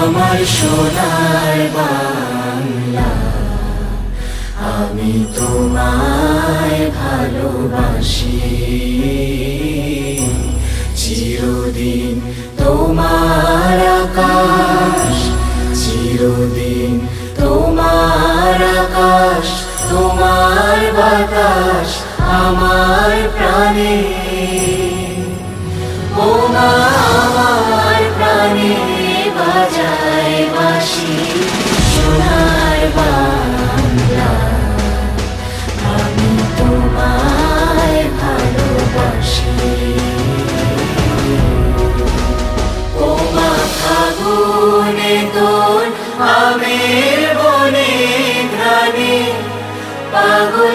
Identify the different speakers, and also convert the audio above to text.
Speaker 1: আমার সোনার বাংলা, আমি তোমায় ভালোবাসি। চিরদিন তোমার আকাশ, চিরদিন তোমার আকাশ, তোমার বাতাস আমার প্রাণে। ও মা আমার প্রাণে বাজায় বাঁশি সোনার বাংলা, আমি তোমায় ভালোবাসি। ও মা ফাগুনে তোর আমের বনে ঘ্রাণে পাগল